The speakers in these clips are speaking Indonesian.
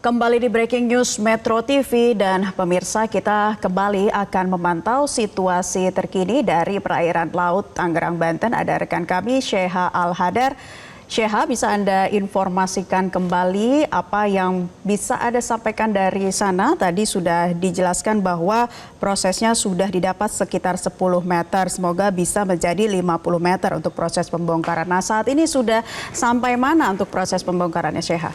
Kembali di Breaking News Metro TV dan pemirsa, kita kembali akan memantau situasi terkini dari perairan laut Tangerang, Banten. Ada rekan kami Sheha Al-Hadar. Sheha, bisa Anda informasikan kembali apa yang bisa Anda sampaikan dari sana? Tadi sudah dijelaskan bahwa prosesnya sudah didapat sekitar 10 meter. Semoga bisa menjadi 50 meter untuk proses pembongkaran. Nah, saat ini sudah sampai mana untuk proses pembongkarannya, Sheha?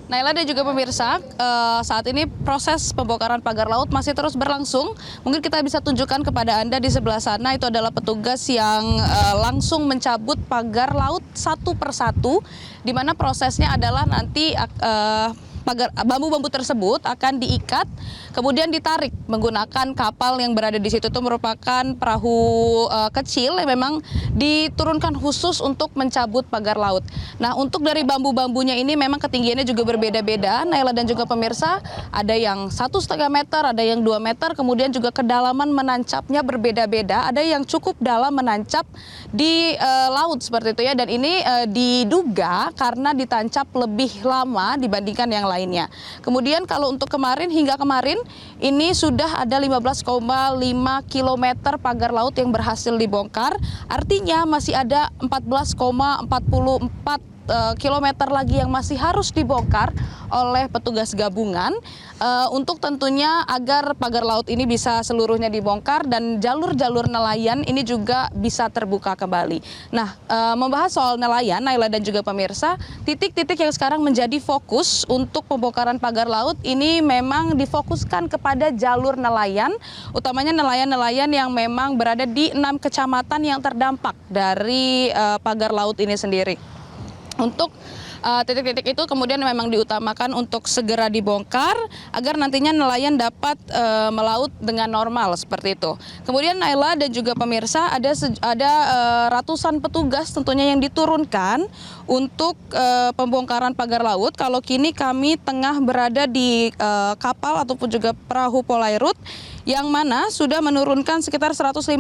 Naila dan juga pemirsa, saat ini proses pembongkaran pagar laut masih terus berlangsung. Mungkin kita bisa tunjukkan kepada Anda di sebelah sana, itu adalah petugas yang langsung mencabut pagar laut satu persatu, di mana prosesnya adalah nanti pagar bambu-bambu tersebut akan diikat, kemudian ditarik menggunakan kapal yang berada di situ. Itu merupakan perahu kecil yang memang diturunkan khusus untuk mencabut pagar laut. Nah, untuk dari bambu-bambunya ini memang ketinggiannya juga berbeda-beda, Naila dan juga pemirsa. Ada yang 1,5 meter, ada yang 2 meter, kemudian juga kedalaman menancapnya berbeda-beda. Ada yang cukup dalam menancap di laut seperti itu ya. Dan ini diduga karena ditancap lebih lama dibandingkan yang lainnya. Kemudian kalau untuk kemarin, hingga kemarin ini sudah ada 15,5 km pagar laut yang berhasil dibongkar. Artinya masih ada 14,44 kilometer lagi yang masih harus dibongkar oleh petugas gabungan untuk tentunya agar pagar laut ini bisa seluruhnya dibongkar dan jalur-jalur nelayan ini juga bisa terbuka kembali. Nah, membahas soal nelayan, Naila dan juga pemirsa, titik-titik yang sekarang menjadi fokus untuk pembongkaran pagar laut ini memang difokuskan kepada jalur nelayan, utamanya nelayan-nelayan yang memang berada di 6 kecamatan yang terdampak dari pagar laut ini sendiri. Untuk titik-titik itu kemudian memang diutamakan untuk segera dibongkar agar nantinya nelayan dapat melaut dengan normal seperti itu. Kemudian Naila dan juga pemirsa, ada ratusan petugas tentunya yang diturunkan untuk pembongkaran pagar laut. Kalau kini kami tengah berada di kapal ataupun juga perahu Polairut yang mana sudah menurunkan sekitar 154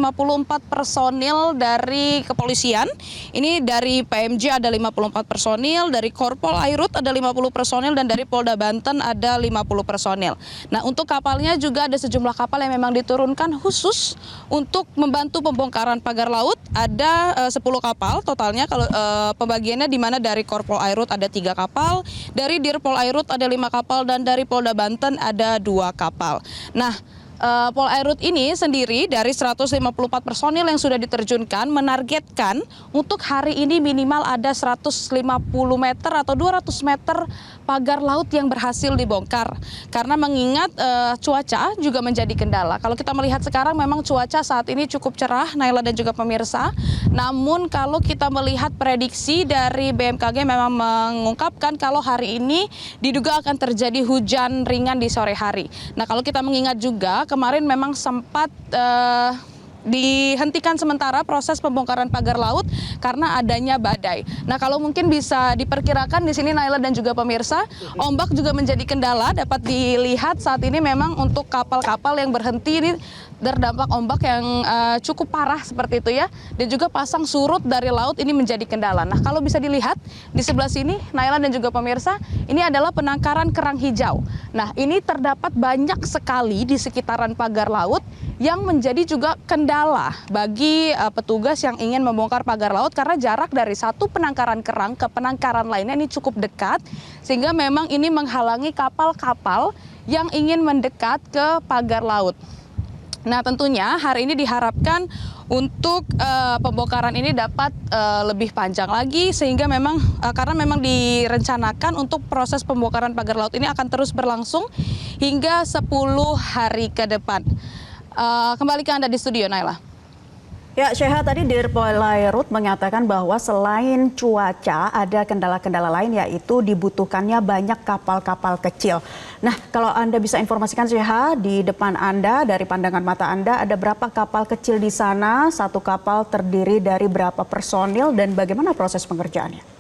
personil dari kepolisian. Ini dari PMJ ada 54 personil, dari Korpol Airut ada 50 personil, dan dari Polda Banten ada 50 personil. Nah, untuk kapalnya juga ada sejumlah kapal yang memang diturunkan khusus untuk membantu pembongkaran pagar laut. Ada 10 kapal totalnya, kalau pembagiannya di mana dari Korpol Airut ada 3 kapal, dari Dirpol Airut ada 5 kapal, dan dari Polda Banten ada 2 kapal. Nah, Pol Airut ini sendiri dari 154 personil yang sudah diterjunkan menargetkan untuk hari ini minimal ada 150 meter atau 200 meter pagar laut yang berhasil dibongkar. Karena mengingat cuaca juga menjadi kendala. Kalau kita melihat sekarang memang cuaca saat ini cukup cerah, Naila dan juga pemirsa. Namun kalau kita melihat prediksi dari BMKG memang mengungkapkan kalau hari ini diduga akan terjadi hujan ringan di sore hari. Nah, kalau kita mengingat juga kemarin memang sempat dihentikan sementara proses pembongkaran pagar laut karena adanya badai. Nah, kalau mungkin bisa diperkirakan di sini Naila dan juga pemirsa, ombak juga menjadi kendala. Dapat dilihat saat ini memang untuk kapal-kapal yang berhenti ini terdampak ombak yang cukup parah seperti itu ya. Dan juga pasang surut dari laut ini menjadi kendala. Nah, kalau bisa dilihat di sebelah sini Naila dan juga pemirsa, ini adalah penangkaran kerang hijau. Nah, ini terdapat banyak sekali di sekitaran pagar laut yang menjadi juga kendala bagi petugas yang ingin membongkar pagar laut karena jarak dari satu penangkaran kerang ke penangkaran lainnya ini cukup dekat, sehingga memang ini menghalangi kapal-kapal yang ingin mendekat ke pagar laut. Nah, tentunya hari ini diharapkan untuk pembongkaran ini dapat lebih panjang lagi, sehingga memang karena memang direncanakan untuk proses pembongkaran pagar laut ini akan terus berlangsung hingga 10 hari ke depan. Kembali ke Anda di studio, Naila. Ya, Sheha, tadi Dirpol Airut mengatakan bahwa selain cuaca ada kendala-kendala lain, yaitu dibutuhkannya banyak kapal-kapal kecil. Nah, kalau Anda bisa informasikan, Sheha, di depan Anda, dari pandangan mata Anda, ada berapa kapal kecil di sana? Satu kapal terdiri dari berapa personil dan bagaimana proses pengerjaannya?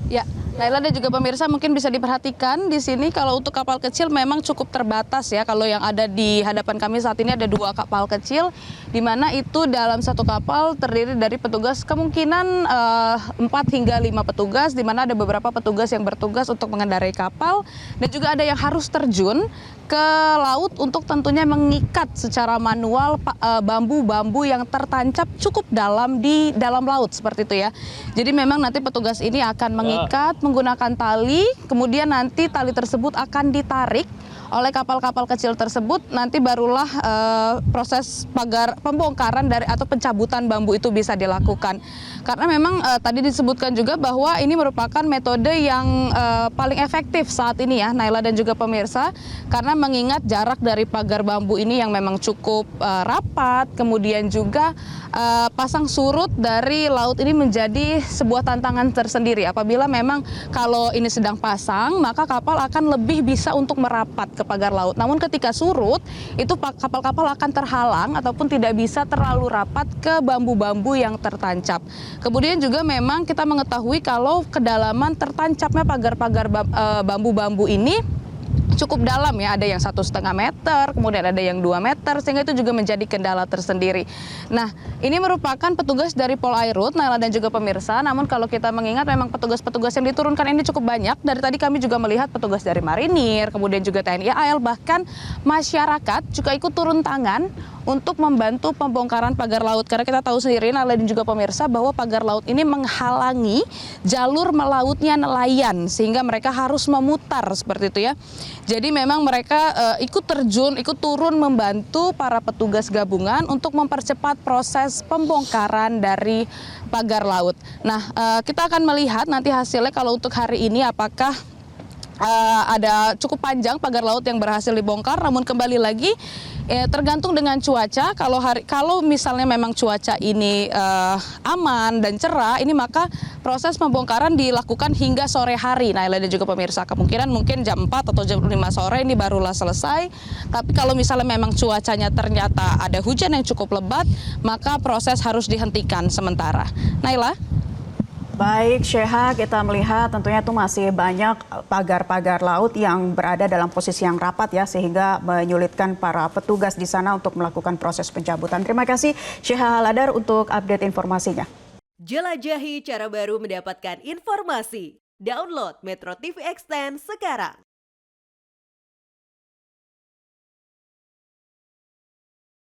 Ya, Naila dan juga pemirsa mungkin bisa diperhatikan di sini kalau untuk kapal kecil memang cukup terbatas ya. Kalau yang ada di hadapan kami saat ini ada 2 kapal kecil, di mana itu dalam satu kapal terdiri dari petugas kemungkinan 4 hingga 5 petugas, di mana ada beberapa petugas yang bertugas untuk mengendarai kapal dan juga ada yang harus terjun ke laut untuk tentunya mengikat secara manual bambu-bambu yang tertancap cukup dalam di dalam laut seperti itu ya. Jadi memang nanti petugas ini akan mengikat menggunakan tali, kemudian nanti tali tersebut akan ditarik oleh kapal-kapal kecil tersebut, nanti barulah proses pagar pembongkaran dari atau pencabutan bambu itu bisa dilakukan. Karena memang tadi disebutkan juga bahwa ini merupakan metode yang paling efektif saat ini ya, Naila dan juga pemirsa, karena mengingat jarak dari pagar bambu ini yang memang cukup rapat, kemudian juga pasang surut dari laut ini menjadi sebuah tantangan tersendiri. Apabila memang kalau ini sedang pasang, maka kapal akan lebih bisa untuk merapat ke pagar laut. Namun ketika surut, itu kapal-kapal akan terhalang ataupun tidak bisa terlalu rapat ke bambu-bambu yang tertancap. Kemudian juga memang kita mengetahui kalau kedalaman tertancapnya pagar-pagar bambu-bambu ini cukup dalam ya, ada yang 1,5 meter, kemudian ada yang 2 meter, sehingga itu juga menjadi kendala tersendiri. Nah, ini merupakan petugas dari Polairut, Naila dan juga pemirsa, namun kalau kita mengingat memang petugas-petugas yang diturunkan ini cukup banyak. Dari tadi kami juga melihat petugas dari Marinir, kemudian juga TNI AL, bahkan masyarakat juga ikut turun tangan untuk membantu pembongkaran pagar laut. Karena kita tahu sendiri, Naila dan juga pemirsa, bahwa pagar laut ini menghalangi jalur melautnya nelayan, sehingga mereka harus memutar seperti itu ya. Jadi memang mereka ikut terjun, ikut turun membantu para petugas gabungan untuk mempercepat proses pembongkaran dari pagar laut. Nah, kita akan melihat nanti hasilnya kalau untuk hari ini apakah ada cukup panjang pagar laut yang berhasil dibongkar, namun kembali lagi tergantung dengan cuaca. Kalau misalnya memang cuaca ini aman dan cerah, ini maka proses pembongkaran dilakukan hingga sore hari. Naila dan juga pemirsa, kemungkinan mungkin jam 4 atau jam 5 sore ini barulah selesai. Tapi kalau misalnya memang cuacanya ternyata ada hujan yang cukup lebat, maka proses harus dihentikan sementara. Naila? Baik, Sheha, kita melihat tentunya itu masih banyak pagar-pagar laut yang berada dalam posisi yang rapat ya, sehingga menyulitkan para petugas di sana untuk melakukan proses pencabutan. Terima kasih Sheha Al-Hadar untuk update informasinya. Jelajahi cara baru mendapatkan informasi. Download Metro TV Extend sekarang.